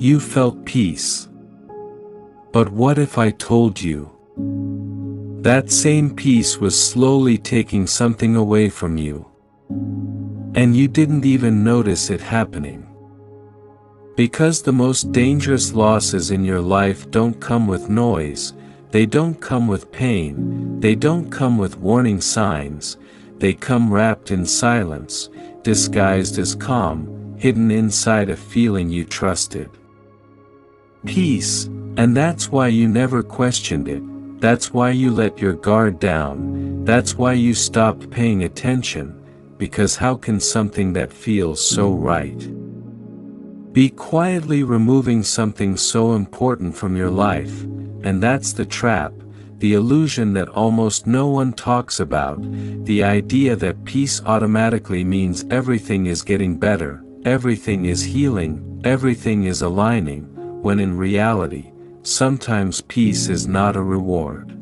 You felt peace. But what if I told you that same peace was slowly taking something away from you, and you didn't even notice it happening? Because the most dangerous losses in your life don't come with noise, they don't come with pain, they don't come with warning signs, they come wrapped in silence, disguised as calm, hidden inside a feeling you trusted. Peace, and that's why you never questioned it, that's why you let your guard down, that's why you stopped paying attention, because how can something that feels so right be quietly removing something so important from your life? And that's the trap, the illusion that almost no one talks about, the idea that peace automatically means everything is getting better, everything is healing, everything is aligning, when in reality, sometimes peace is not a reward.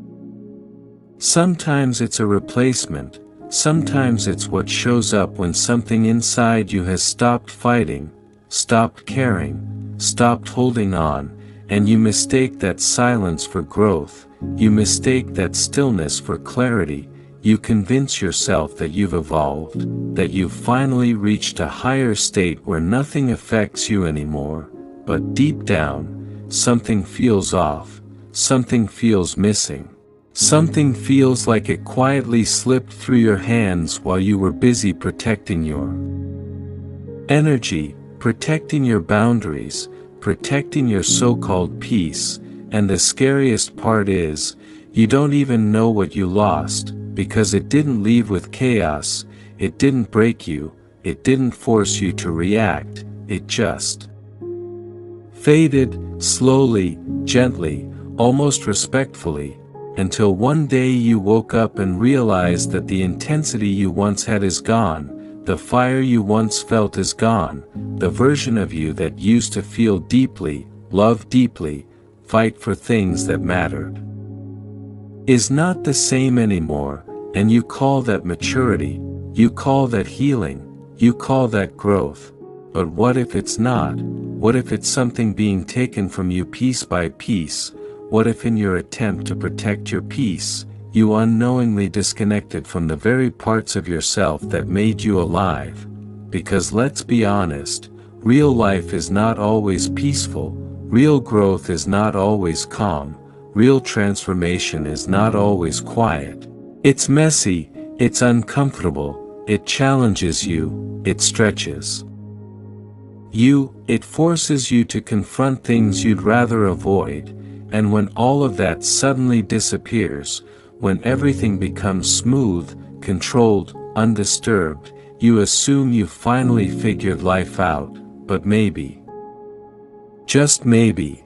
Sometimes it's a replacement, sometimes it's what shows up when something inside you has stopped fighting, stopped caring, stopped holding on, and you mistake that silence for growth, you mistake that stillness for clarity, you convince yourself that you've evolved, that you've finally reached a higher state where nothing affects you anymore, but deep down, something feels off, something feels missing. Something feels like it quietly slipped through your hands while you were busy protecting your energy, protecting your boundaries, protecting your so-called peace, and the scariest part is, you don't even know what you lost, because it didn't leave with chaos, it didn't break you, it didn't force you to react, it just faded, slowly, gently, almost respectfully, until one day you woke up and realized that the intensity you once had is gone, the fire you once felt is gone, the version of you that used to feel deeply, love deeply, fight for things that mattered, is not the same anymore, and you call that maturity, you call that healing, you call that growth. But what if it's not? What if it's something being taken from you piece by piece? What if in your attempt to protect your peace, you unknowingly disconnected from the very parts of yourself that made you alive? Because let's be honest, real life is not always peaceful, real growth is not always calm, real transformation is not always quiet. It's messy, it's uncomfortable, it challenges you, it stretches you, it forces you to confront things you'd rather avoid. And when all of that suddenly disappears, when everything becomes smooth, controlled, undisturbed, you assume you've finally figured life out, but maybe, just maybe,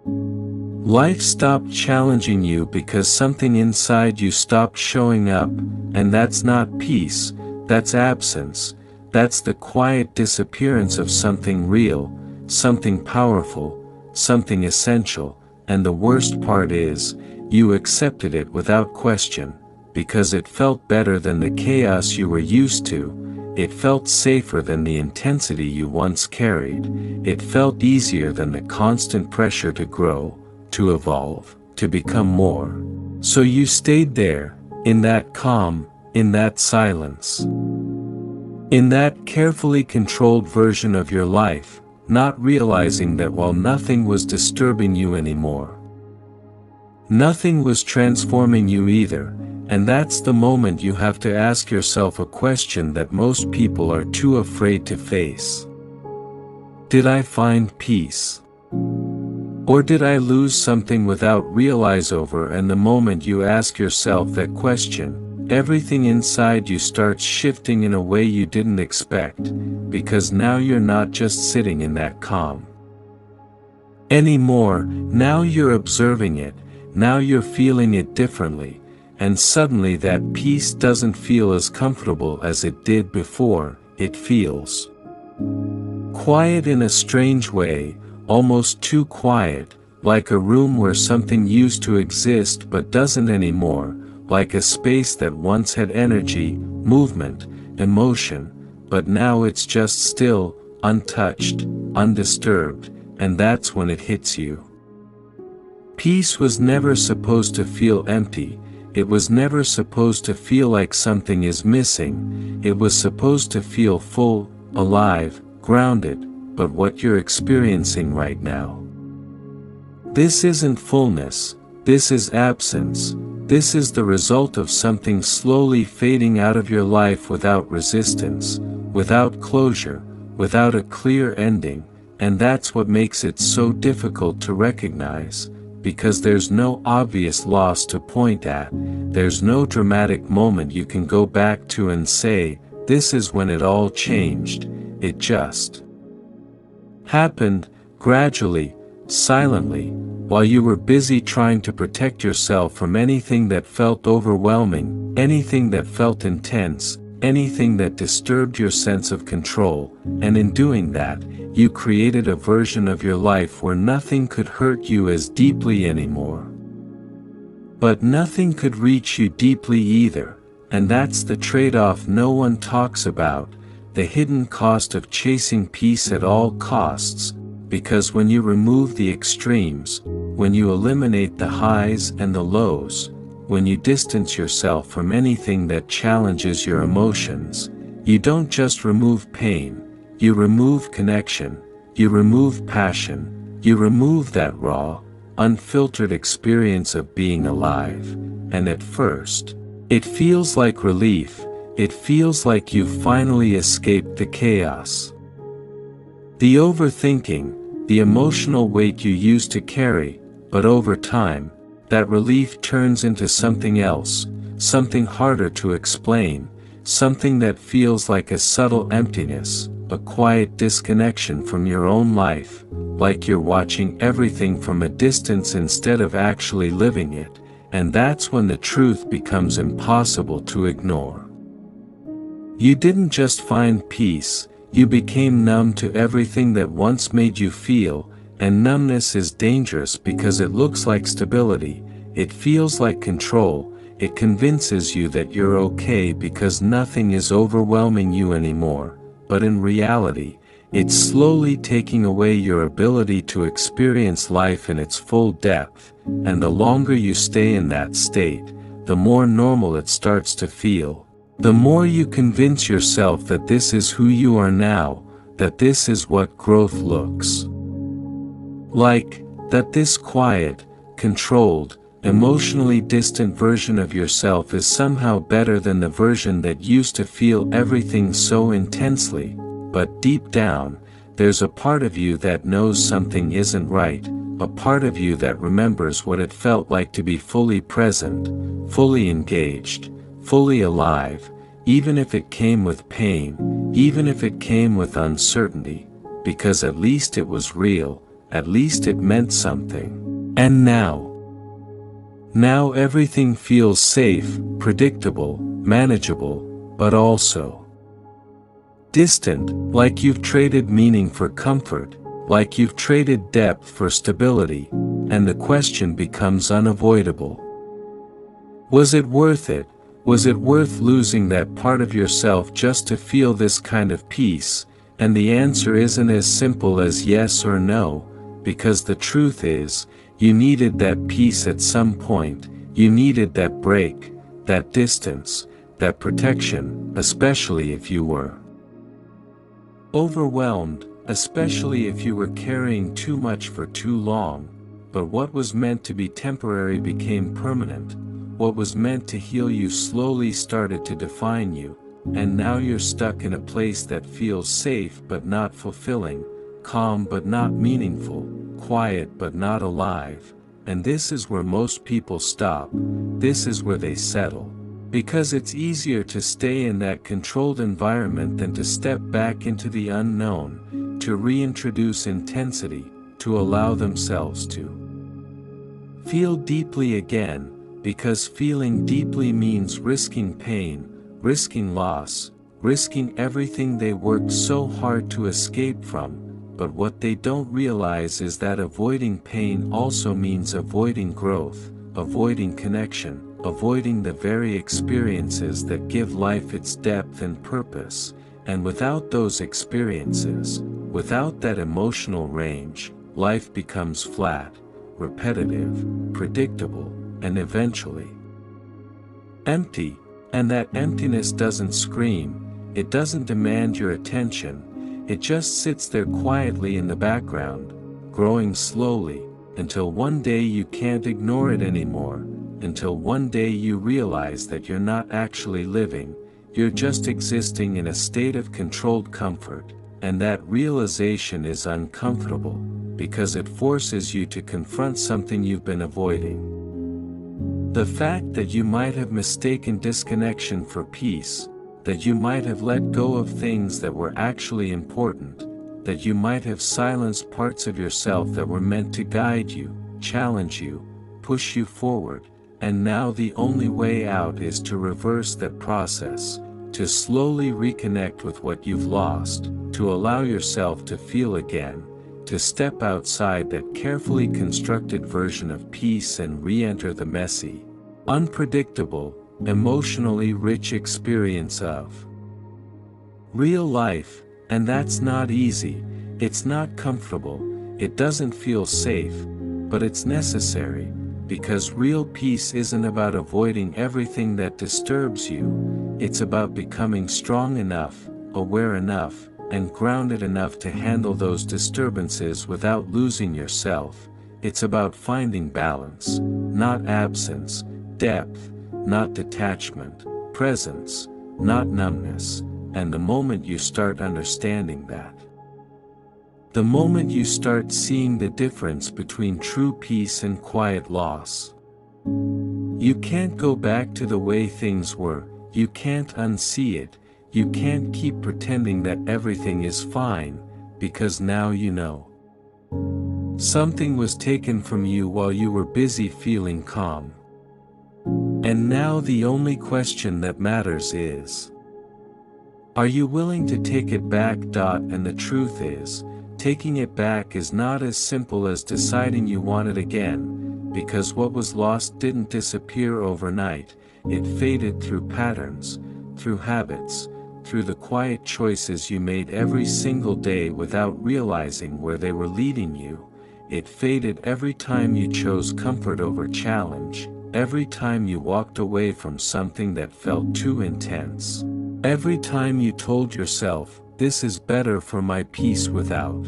life stopped challenging you because something inside you stopped showing up, and that's not peace, that's absence, that's the quiet disappearance of something real, something powerful, something essential. And the worst part is, you accepted it without question, because it felt better than the chaos you were used to, it felt safer than the intensity you once carried, it felt easier than the constant pressure to grow, to evolve, to become more. So you stayed there, in that calm, in that silence, in that carefully controlled version of your life, not realizing that while nothing was disturbing you anymore, nothing was transforming you either, and that's the moment you have to ask yourself a question that most people are too afraid to face. Did I find peace? Or did I lose something without realize over? And the moment you ask yourself that question, everything inside you starts shifting in a way you didn't expect, because now you're not just sitting in that calm anymore, now you're observing it, now you're feeling it differently, and suddenly that peace doesn't feel as comfortable as it did before, it feels quiet in a strange way, almost too quiet, like a room where something used to exist but doesn't anymore, like a space that once had energy, movement, emotion, but now it's just still, untouched, undisturbed, and that's when it hits you. Peace was never supposed to feel empty, it was never supposed to feel like something is missing, it was supposed to feel full, alive, grounded, but what you're experiencing right now. This isn't fullness, this is absence, this is the result of something slowly fading out of your life without resistance, without closure, without a clear ending, and that's what makes it so difficult to recognize, because there's no obvious loss to point at, there's no dramatic moment you can go back to and say, this is when it all changed, it just happened, gradually, silently, while you were busy trying to protect yourself from anything that felt overwhelming, anything that felt intense, anything that disturbed your sense of control, and in doing that, you created a version of your life where nothing could hurt you as deeply anymore. But nothing could reach you deeply either, and that's the trade-off no one talks about, the hidden cost of chasing peace at all costs, because when you remove the extremes, when you eliminate the highs and the lows, when you distance yourself from anything that challenges your emotions, you don't just remove pain, you remove connection, you remove passion, you remove that raw, unfiltered experience of being alive, and at first, it feels like relief, it feels like you've finally escaped the chaos. The overthinking, the emotional weight you used to carry, but over time, that relief turns into something else, something harder to explain, something that feels like a subtle emptiness, a quiet disconnection from your own life, like you're watching everything from a distance instead of actually living it, and that's when the truth becomes impossible to ignore. You didn't just find peace, you became numb to everything that once made you feel, and numbness is dangerous because it looks like stability, it feels like control, it convinces you that you're okay because nothing is overwhelming you anymore, but in reality, it's slowly taking away your ability to experience life in its full depth, and the longer you stay in that state, the more normal it starts to feel, the more you convince yourself that this is who you are now, that this is what growth looks like, that this quiet, controlled, emotionally distant version of yourself is somehow better than the version that used to feel everything so intensely, but deep down, there's a part of you that knows something isn't right, a part of you that remembers what it felt like to be fully present, fully engaged, fully alive, even if it came with pain, even if it came with uncertainty, because at least it was real, at least it meant something. And now everything feels safe, predictable, manageable, but also distant, like you've traded meaning for comfort, like you've traded depth for stability, and the question becomes unavoidable. Was it worth it? Was it worth losing that part of yourself just to feel this kind of peace? And the answer isn't as simple as yes or no, because the truth is, you needed that peace at some point, you needed that break, that distance, that protection, especially if you were overwhelmed, especially if you were carrying too much for too long, but what was meant to be temporary became permanent, what was meant to heal you slowly started to define you, and now you're stuck in a place that feels safe but not fulfilling, calm but not meaningful, quiet but not alive, and this is where most people stop, this is where they settle. Because it's easier to stay in that controlled environment than to step back into the unknown, to reintroduce intensity, to allow themselves to feel deeply again, because feeling deeply means risking pain, risking loss, risking everything they worked so hard to escape from, but what they don't realize is that avoiding pain also means avoiding growth, avoiding connection, avoiding the very experiences that give life its depth and purpose, and without those experiences, without that emotional range, life becomes flat, repetitive, predictable, and eventually empty. And that emptiness doesn't scream, it doesn't demand your attention, it just sits there quietly in the background, growing slowly, until one day you can't ignore it anymore, until one day you realize that you're not actually living, you're just existing in a state of controlled comfort, and that realization is uncomfortable, because it forces you to confront something you've been avoiding. The fact that you might have mistaken disconnection for peace, that you might have let go of things that were actually important, that you might have silenced parts of yourself that were meant to guide you, challenge you, push you forward, and now the only way out is to reverse that process, to slowly reconnect with what you've lost, to allow yourself to feel again, to step outside that carefully constructed version of peace and re-enter the messy, unpredictable, emotionally rich experience of real life. And that's not easy, it's not comfortable, it doesn't feel safe, but it's necessary, because real peace isn't about avoiding everything that disturbs you, it's about becoming strong enough, aware enough, and grounded enough to handle those disturbances without losing yourself. It's about finding balance, not absence, depth, not detachment, presence, not numbness, and the moment you start understanding that, the moment you start seeing the difference between true peace and quiet loss, you can't go back to the way things were, you can't unsee it, you can't keep pretending that everything is fine, because now you know. Something was taken from you while you were busy feeling calm. And now the only question that matters is, are you willing to take it back? And the truth is, taking it back is not as simple as deciding you want it again, because what was lost didn't disappear overnight, it faded through patterns, through habits, through the quiet choices you made every single day without realizing where they were leading you. It faded every time you chose comfort over challenge, every time you walked away from something that felt too intense, every time you told yourself, "This is better for my peace," without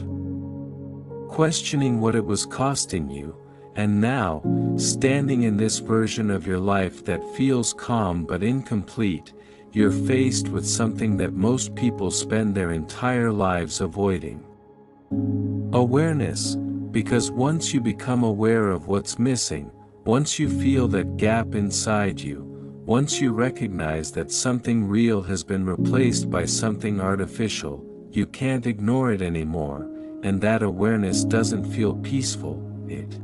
questioning what it was costing you. And now, standing in this version of your life that feels calm but incomplete, you're faced with something that most people spend their entire lives avoiding. Awareness, because once you become aware of what's missing, once you feel that gap inside you, once you recognize that something real has been replaced by something artificial, you can't ignore it anymore, and that awareness doesn't feel peaceful, it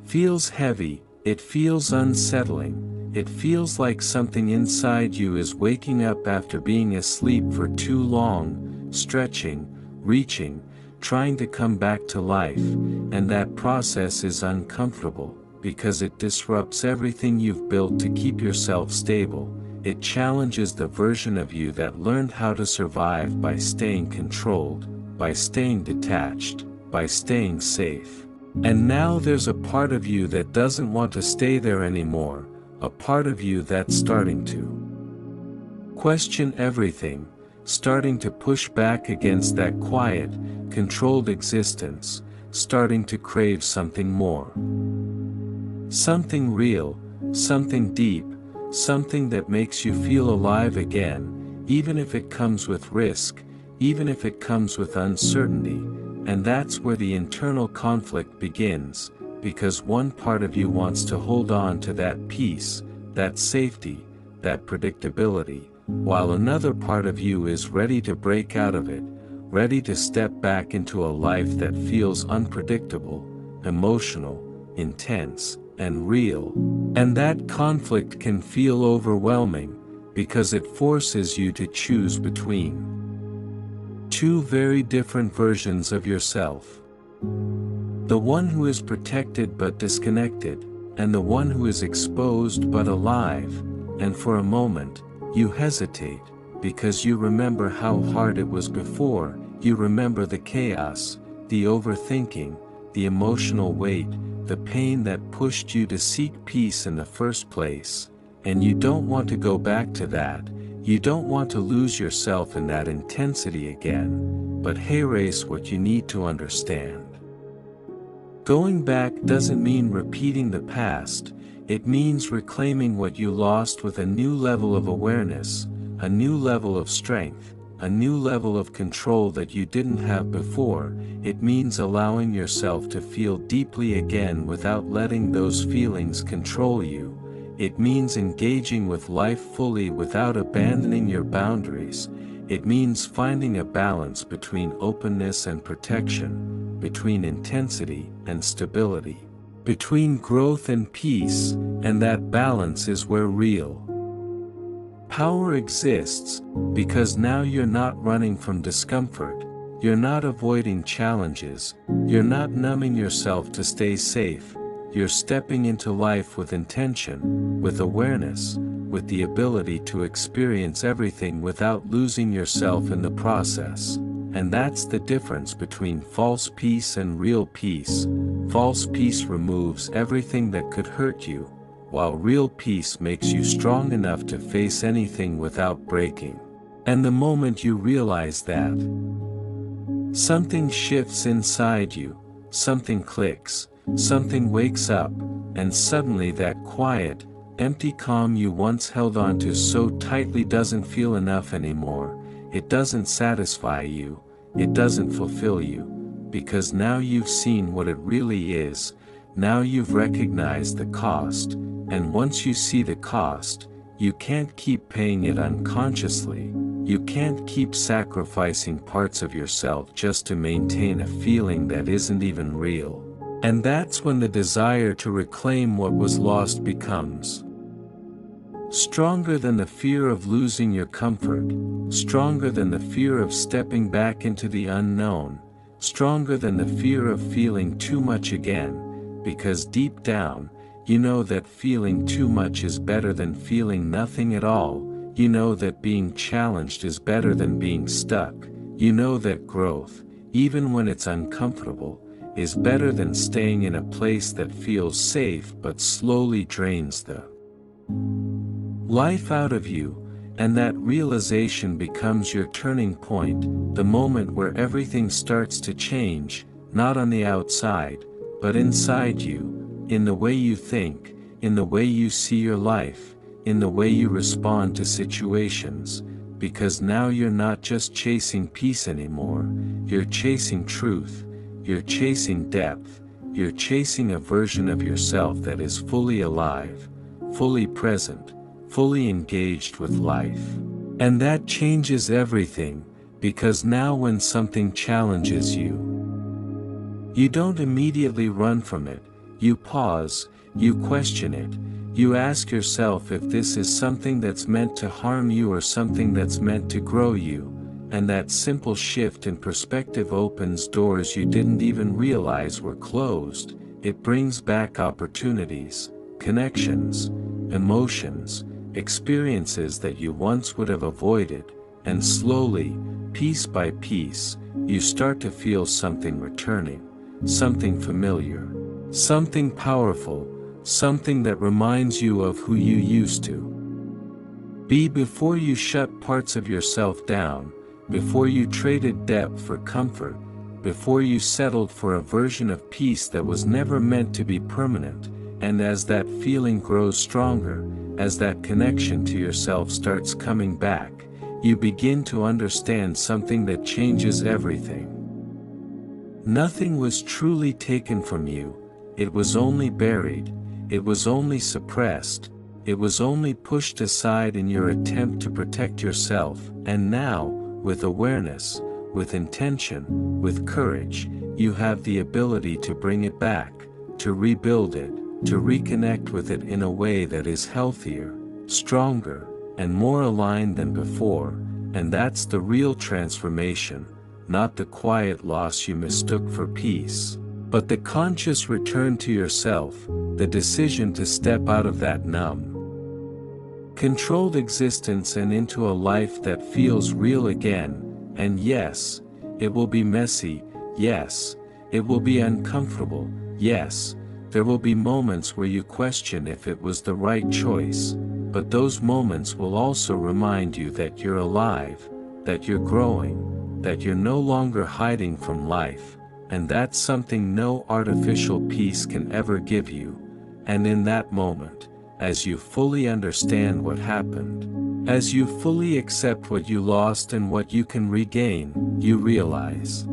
feels heavy, it feels unsettling. It feels like something inside you is waking up after being asleep for too long, stretching, reaching, trying to come back to life, and that process is uncomfortable, because it disrupts everything you've built to keep yourself stable. It challenges the version of you that learned how to survive by staying controlled, by staying detached, by staying safe. And now there's a part of you that doesn't want to stay there anymore. A part of you that's starting to question everything, starting to push back against that quiet, controlled existence, starting to crave something more. Something real, something deep, something that makes you feel alive again, even if it comes with risk, even if it comes with uncertainty, and that's where the internal conflict begins. Because one part of you wants to hold on to that peace, that safety, that predictability, while another part of you is ready to break out of it, ready to step back into a life that feels unpredictable, emotional, intense, and real. And that conflict can feel overwhelming, because it forces you to choose between two very different versions of yourself. The one who is protected but disconnected, and the one who is exposed but alive, and for a moment, you hesitate, because you remember how hard it was before, you remember the chaos, the overthinking, the emotional weight, the pain that pushed you to seek peace in the first place, and you don't want to go back to that. You don't want to lose yourself in that intensity again, but here's what you need to understand. Going back doesn't mean repeating the past, it means reclaiming what you lost with a new level of awareness, a new level of strength, a new level of control that you didn't have before. It means allowing yourself to feel deeply again without letting those feelings control you. It means engaging with life fully without abandoning your boundaries. It means finding a balance between openness and protection, between intensity and stability, between growth and peace, and that balance is where real power exists, because now you're not running from discomfort, you're not avoiding challenges, you're not numbing yourself to stay safe, you're stepping into life with intention, with awareness, with the ability to experience everything without losing yourself in the process. And that's the difference between false peace and real peace. False peace removes everything that could hurt you, while real peace makes you strong enough to face anything without breaking. And the moment you realize that, something shifts inside you, something clicks, something wakes up, and suddenly that quiet, empty calm you once held on to so tightly doesn't feel enough anymore. It doesn't satisfy you, it doesn't fulfill you, because now you've seen what it really is, now you've recognized the cost, and once you see the cost, you can't keep paying it unconsciously. You can't keep sacrificing parts of yourself just to maintain a feeling that isn't even real. And that's when the desire to reclaim what was lost becomes stronger than the fear of losing your comfort, stronger than the fear of stepping back into the unknown, stronger than the fear of feeling too much again, because deep down, you know that feeling too much is better than feeling nothing at all. You know that being challenged is better than being stuck. You know that growth, even when it's uncomfortable, is better than staying in a place that feels safe but slowly drains the life out of you, and that realization becomes your turning point, the moment where everything starts to change, not on the outside, but inside you, in the way you think, in the way you see your life, in the way you respond to situations, because now you're not just chasing peace anymore, you're chasing truth, you're chasing depth, you're chasing a version of yourself that is fully alive, fully present, fully engaged with life. And that changes everything, because now when something challenges you, you don't immediately run from it, you pause, you question it, you ask yourself if this is something that's meant to harm you or something that's meant to grow you, and that simple shift in perspective opens doors you didn't even realize were closed. It brings back opportunities, connections, emotions, experiences that you once would have avoided, and slowly, piece by piece, you start to feel something returning, something familiar, something powerful, something that reminds you of who you used to be before you shut parts of yourself down, before you traded depth for comfort, before you settled for a version of peace that was never meant to be permanent. And as that feeling grows stronger, as that connection to yourself starts coming back, you begin to understand something that changes everything. Nothing was truly taken from you, it was only buried, it was only suppressed, it was only pushed aside in your attempt to protect yourself, and now, with awareness, with intention, with courage, you have the ability to bring it back, to rebuild it, to reconnect with it in a way that is healthier, stronger, and more aligned than before, and that's the real transformation, not the quiet loss you mistook for peace, but the conscious return to yourself, the decision to step out of that numb, controlled existence and into a life that feels real again. And yes, it will be messy, yes, It will be uncomfortable, yes. There will be moments where you question if it was the right choice, but those moments will also remind you that you're alive, that you're growing, that you're no longer hiding from life, and that's something no artificial peace can ever give you. And in that moment, as you fully understand what happened, as you fully accept what you lost and what you can regain, you realize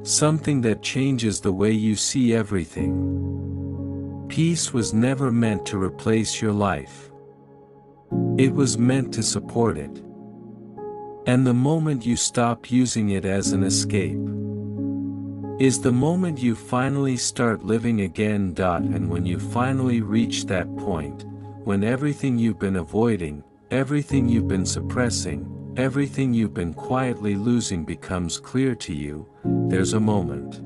something that changes the way you see everything. Peace was never meant to replace your life. It was meant to support it. And the moment you stop using it as an escape is the moment you finally start living again. And when you finally reach that point, when everything you've been avoiding, everything you've been suppressing, everything you've been quietly losing becomes clear to you, there's a moment.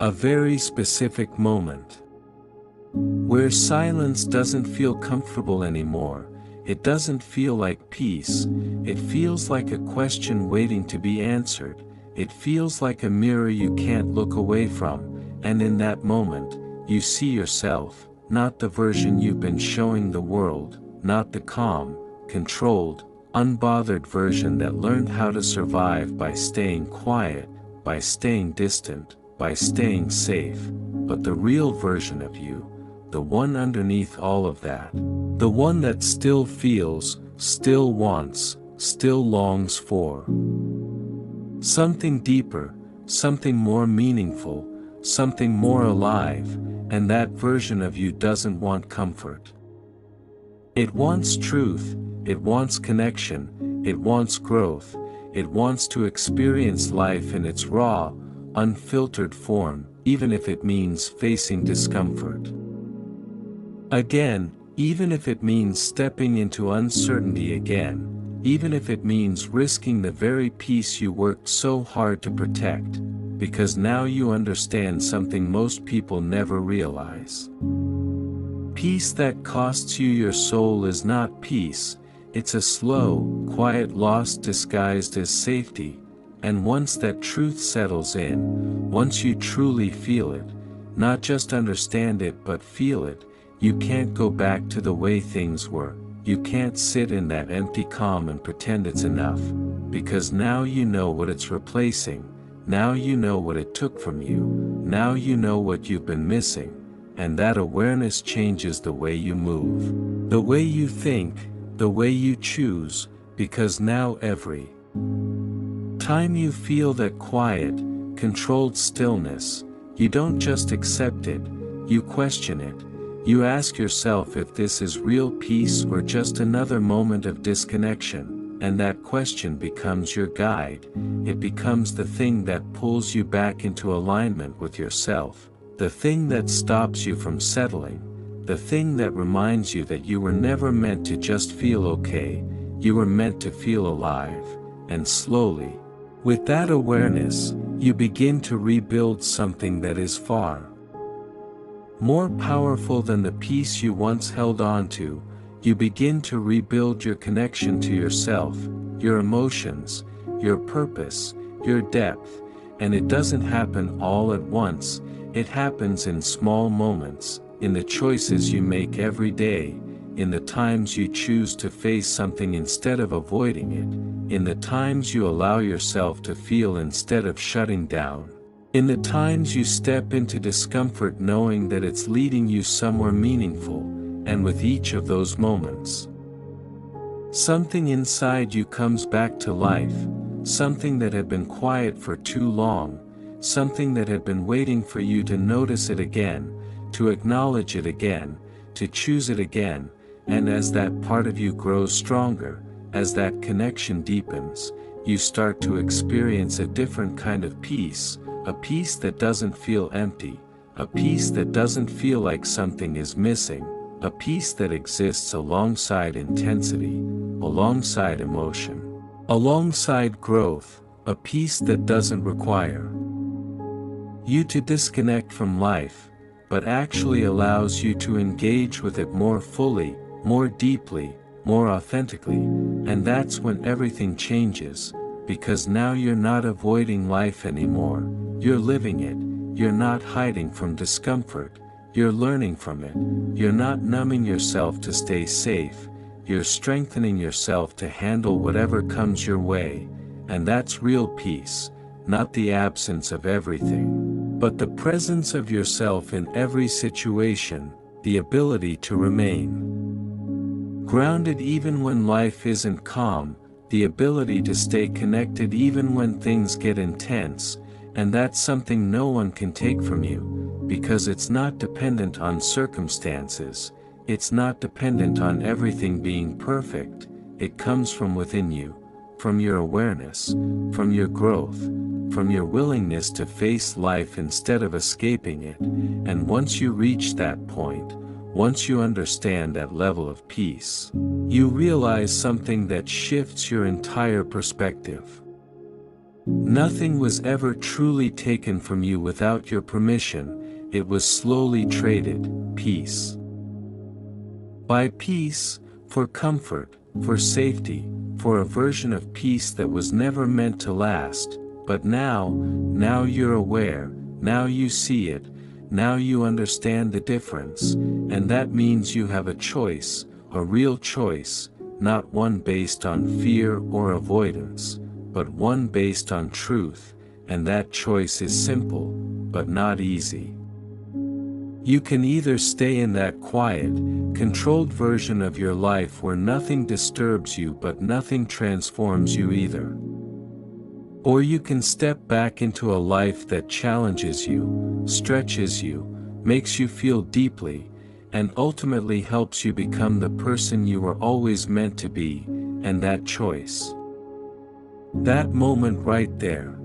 A very specific moment. Where silence doesn't feel comfortable anymore. It doesn't feel like peace, it feels like a question waiting to be answered, it feels like a mirror you can't look away from, and in that moment, you see yourself, not the version you've been showing the world, not the calm, controlled, unbothered version that learned how to survive by staying quiet, by staying distant, by staying safe, but the real version of you, the one underneath all of that. The one that still feels, still wants, still longs for something deeper, something more meaningful, something more alive, and that version of you doesn't want comfort. It wants truth, it wants connection, it wants growth, it wants to experience life in its raw, unfiltered form, even if it means facing discomfort again. Even if it means stepping into uncertainty again, even if it means risking the very peace you worked so hard to protect, because now you understand something most people never realize. Peace that costs you your soul is not peace, it's a slow, quiet loss disguised as safety, and once that truth settles in, once you truly feel it, not just understand it but feel it, you can't go back to the way things were, you can't sit in that empty calm and pretend it's enough, because now you know what it's replacing, now you know what it took from you, now you know what you've been missing, and that awareness changes the way you move, the way you think, the way you choose, because now every time you feel that quiet, controlled stillness, you don't just accept it, you question it. You ask yourself if this is real peace or just another moment of disconnection, and that question becomes your guide, it becomes the thing that pulls you back into alignment with yourself, the thing that stops you from settling, the thing that reminds you that you were never meant to just feel okay, you were meant to feel alive, and slowly, with that awareness, you begin to rebuild something that is far more powerful than the peace you once held on to. You begin to rebuild your connection to yourself, your emotions, your purpose, your depth, and it doesn't happen all at once, it happens in small moments, in the choices you make every day, in the times you choose to face something instead of avoiding it, in the times you allow yourself to feel instead of shutting down. In the times you step into discomfort knowing that it's leading you somewhere meaningful, and with each of those moments, something inside you comes back to life, something that had been quiet for too long, something that had been waiting for you to notice it again, to acknowledge it again, to choose it again, and as that part of you grows stronger, as that connection deepens, you start to experience a different kind of peace, a peace that doesn't feel empty, a peace that doesn't feel like something is missing, a peace that exists alongside intensity, alongside emotion, alongside growth, a peace that doesn't require you to disconnect from life, but actually allows you to engage with it more fully, more deeply, more authentically, and that's when everything changes, because now you're not avoiding life anymore, You're living it, you're not hiding from discomfort, you're learning from it, you're not numbing yourself to stay safe, you're strengthening yourself to handle whatever comes your way, and that's real peace, not the absence of everything, but the presence of yourself in every situation, the ability to remain grounded even when life isn't calm, the ability to stay connected even when things get intense, and that's something no one can take from you, because it's not dependent on circumstances, it's not dependent on everything being perfect, it comes from within you, from your awareness, from your growth, from your willingness to face life instead of escaping it, and once you reach that point, once you understand that level of peace, you realize something that shifts your entire perspective. Nothing was ever truly taken from you without your permission, it was slowly traded, peace by peace, for comfort, for safety, for a version of peace that was never meant to last, but now you're aware, now you see it, now you understand the difference, and that means you have a choice, a real choice, not one based on fear or avoidance, but one based on truth, and that choice is simple, but not easy. You can either stay in that quiet, controlled version of your life where nothing disturbs you but nothing transforms you either. Or you can step back into a life that challenges you, stretches you, makes you feel deeply, and ultimately helps you become the person you were always meant to be, and that choice, that moment right there,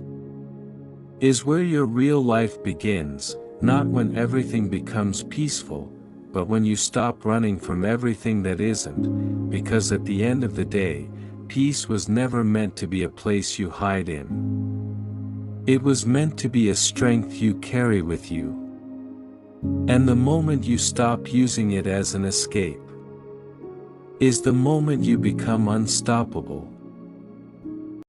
is where your real life begins, not when everything becomes peaceful, but when you stop running from everything that isn't, because at the end of the day, peace was never meant to be a place you hide in. It was meant to be a strength you carry with you. And the moment you stop using it as an escape is the moment you become unstoppable.